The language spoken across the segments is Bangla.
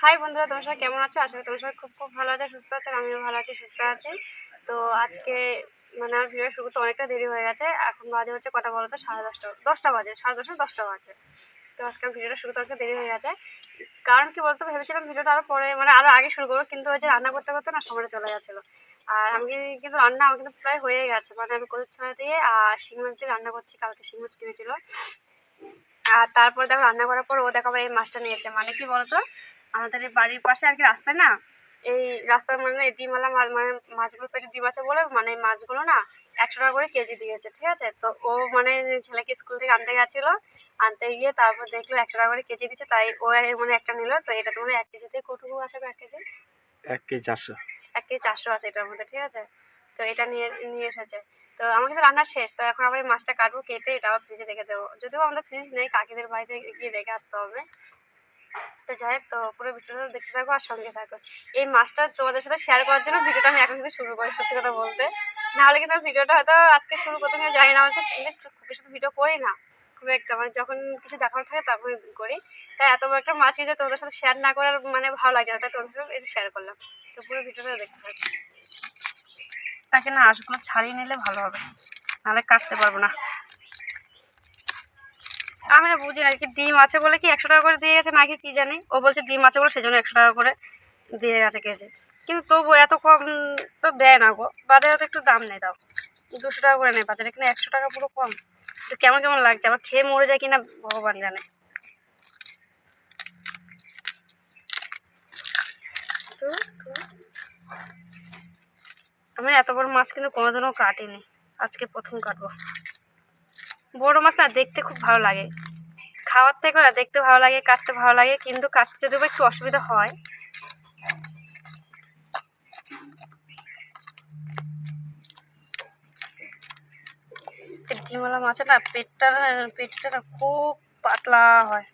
হাই বন্ধুরা, তোমরা সবাই কেমন আছো? আশা করি তোমরা সবাই খুব খুব ভালো আছে, সুস্থ আছে। আমিও ভালো আছি, সুস্থ আছি। তো আজকে আমার ভিডিও শুরু করতে অনেকটা দেরি হয়ে গেছে। এখন বাজে হচ্ছে কটা বলো তো? 10:30, 10টা বাজে, 10:30, 10টা বাজে। তো আজকে ভিডিওটা শুরু করতে দেরি হয়ে গেছে। কারণ কি বলতো, ভেবেছিলাম ভিডিওটা আরও পরে আরও আগে শুরু করবো, কিন্তু ওই যে রান্না করতে করতে না সময়টা চলে গেছিলো। আর আমি কিন্তু রান্না আমার কিন্তু প্রায় হয়ে গেছে। আমি কচুর ছড়া দিয়ে আর শিং মাছ দিয়ে রান্না করছি। কালকে শিং মাছ কিনেছিল। আর তারপর দেখো রান্না করার পর ও দেখো এই মাছটা নিয়েছে। কি বলতো, আমাদের এই বাড়ির পাশে আর কি রাস্তায় না, এই রাস্তার ডিমওয়ালা মাছ, মাছগুলো পেটে ডিম আছে বলে এই মাছগুলো না 100 টাকা করে কেজি দিয়েছে, ঠিক আছে? তো ও ছেলেকে স্কুল থেকে আনতে গেছিলো, আনতে গিয়ে তারপর দেখলো 100 টাকা করে কেজি দিচ্ছে, তাই ও একটা নিল। তো এটা তো 1 কেজিতে কতটুকু আছে? 1 কেজি 1 কেজি 400। 1 কেজি 400 আছে এটার মধ্যে, ঠিক আছে? তো এটা নিয়ে এসেছে। তো আমার কিন্তু রান্না শেষ। তো এখন আবার এই মাছটা কাটবো, কেটে এটা আবার ফ্রিজে রেখে দেবো। যদিও আমাদের ফ্রিজ নেই, কাকিদের বাড়িতে গিয়ে রেখে আসতে হবে। তো যাই হোক, তো পুরো ভিডিওটা দেখতে থাকো আর সঙ্গে থাকো। এই মাছটা তোমাদের সাথে শেয়ার করার জন্য ভিডিওটা আমি এখন কিন্তু শুরু করি, সত্যি কথা বলতে। নাহলে কিন্তু ভিডিওটা হয়তো আজকে শুরু করতে আমি জানি না, আমাকে খুব বেশি ভিডিও করি না খুব একটা। যখন কিছু দেখানো থাকে তখন করি। তাই এত বড় একটা মাছ যে তোমাদের সাথে শেয়ার না করার ভালো লাগে না, তাই তোমাদের সাথে এটা শেয়ার করলাম। তো পুরো ভিডিওটা দেখতে থাকো। তাকে না আঁশগুলো ছাড়িয়ে নিলে ভালো হবে, নাহলে কাটতে পারবো না। আমি না বুঝি না, কি ডিম আছে বলে কি 100 টাকা করে দিয়ে গেছে নাকি কি জানি। ও বলছে ডিম আছে বলে সেজন্য 100 টাকা করে দিয়ে গেছে কেজি। কিন্তু তবু এত কম তো দেয় না গো, বাজারে তো একটু দাম নেই। দাও 200 টাকা করে নেয় বাজারে, কিনা 100 টাকা পুরো কম। তো কেমন কেমন লাগছে, আমার খেয়ে মরে যায় কিনা ভগবান জানে। আমি এত বড় মাছ কিন্তু কোনোদিনও কাটিনি, আজকে প্রথম কাটবো। বড় মাছ না দেখতে খুব ভালো লাগে, খাওয়ার থেকে না দেখতে ভালো লাগে, কাটতে ভালো লাগে। কিন্তু কাটতে যদি একটু অসুবিধা হয়। ডিমওয়ালা মাছের না পেটটা না খুব পাতলা হয়।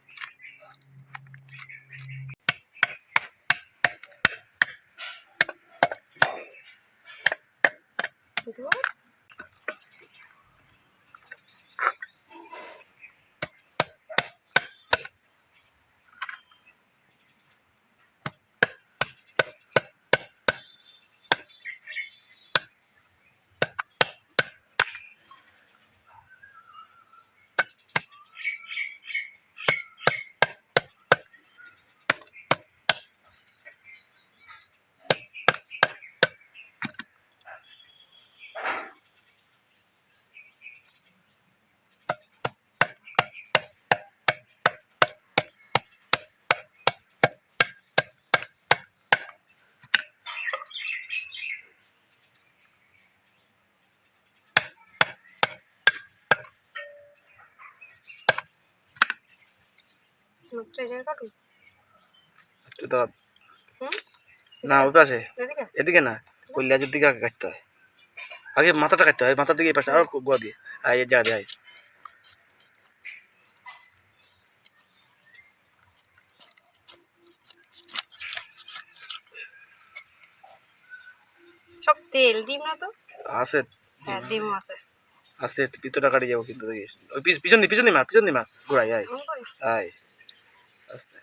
না ওই পাশে, এদিকে না, ওই লেজের দিকে আগে কাটতে হয়। আগে মাথাটা কাটতে হয়, মাথার দিকে এই পাশে আর গোয়া দিয়ে এই জায়গা দিয়ে সব তেল। ডিম না তো আছে? হ্যাঁ, ডিমও আছে। আস্তে পিতটা কাটি যাবো কিন্তু দেখি। ওই পিছন দি মা ঘুরাই আয় আয় আস্তে।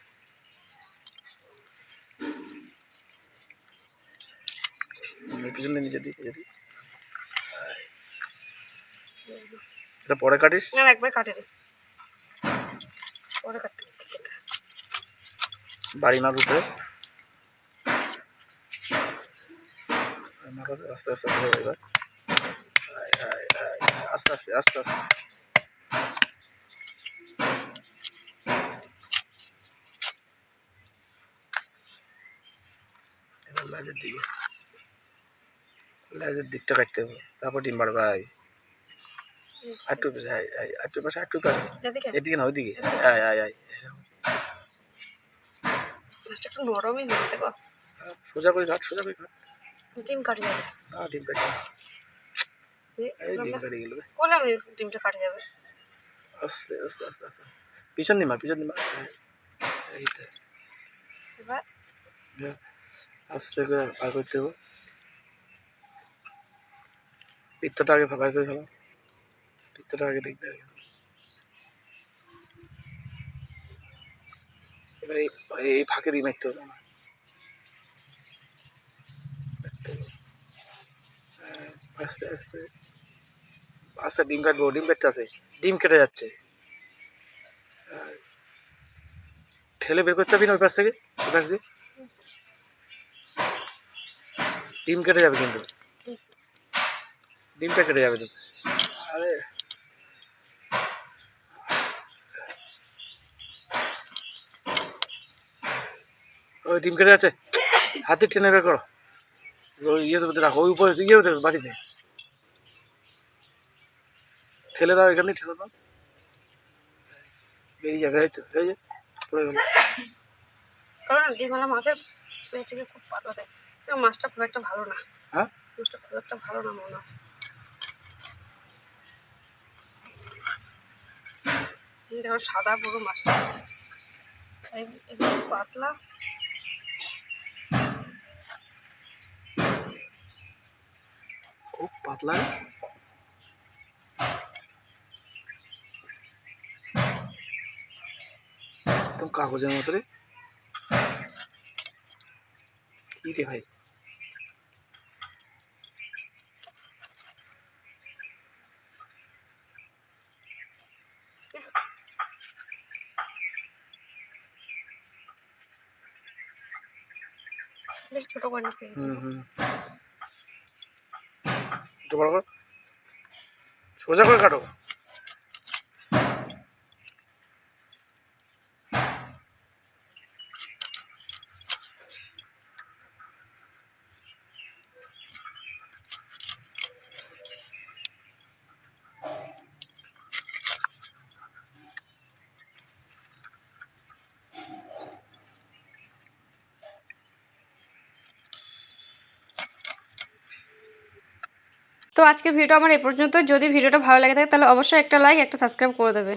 পিছন দিয়ে নিচে দিই এটা পরে কাটিস না, একবার কাটে দে, পরে কাটতে। বাড়ি মার উপরে আস্তে আস্তে আস্তে এবার আস্তে আস্তে আস্তে আস্তে লেজের দিকটা কাটতে হবে, তারপর ডিম বাড়বে। ভাই আটটু পাশে এদিকে না ওইদিকে আয় আয় আয় একটু নরমই হয়ে যাবে। সোজা করে কাট, সোজা করে কাট। ডিম কাটে যাবে। ডিম কাটি ডিম কাটি গেল বলে আমি ডিমটা কাটে যাবে। আস্তে আস্তে আস্তে আস্তে পিছন দিমা এইটা এবার আস্তে করে পার করতে হবে। পিত্তটা আগে ফাঁকা করে ফেলো, পিত্তটা আগে দেখবে। এই ফাঁকে দিয়ে মারতে হবে না। আস্তে আস্তে আস্তে ডিম কাটবো, ডিম কাটতে আছে, ডিম কেটে যাচ্ছে, ঠেলে বের করতে হবে না ওই পাশ থেকে, ওই পাশ দিয়ে ডিম কেটে যাবে কিন্তু, ডিমটা কেটে যাবে তো। আরে ওই ডিম কেটে যাচ্ছে, হাতে টেনে বের করো, ওই ইয়ের মধ্যে রাখো, ওই উপরে ইয়ের মধ্যে বাড়িতে ঠেলে দাও, এখানে ঠেলে দাও, বেরিয়ে যাবে, এই তো এই যে পড়ে গেল। কারণ ডিমওয়ালা মাছের পেটে খুব পাতলা দেয়, মাছটা খুব একটা ভালো না। হ্যাঁ মাছটা খুব একটা ভালো না মনে হয়, দেখো সাদা পুরো মাছটা একটু পাতলা। খুব পাতলা, একদম কাগজের মতো রে, কি রে ভাই, বেশ ছোট করে নিতে হবে। একটু বড় করো, সোজা করে কাটো। তো আজকের ভিডিওটা আমার এই পর্যন্ত। যদি ভিডিওটা ভালো লাগে থাকে তাহলে অবশ্যই একটা লাইক একটা সাবস্ক্রাইব করে দেবে।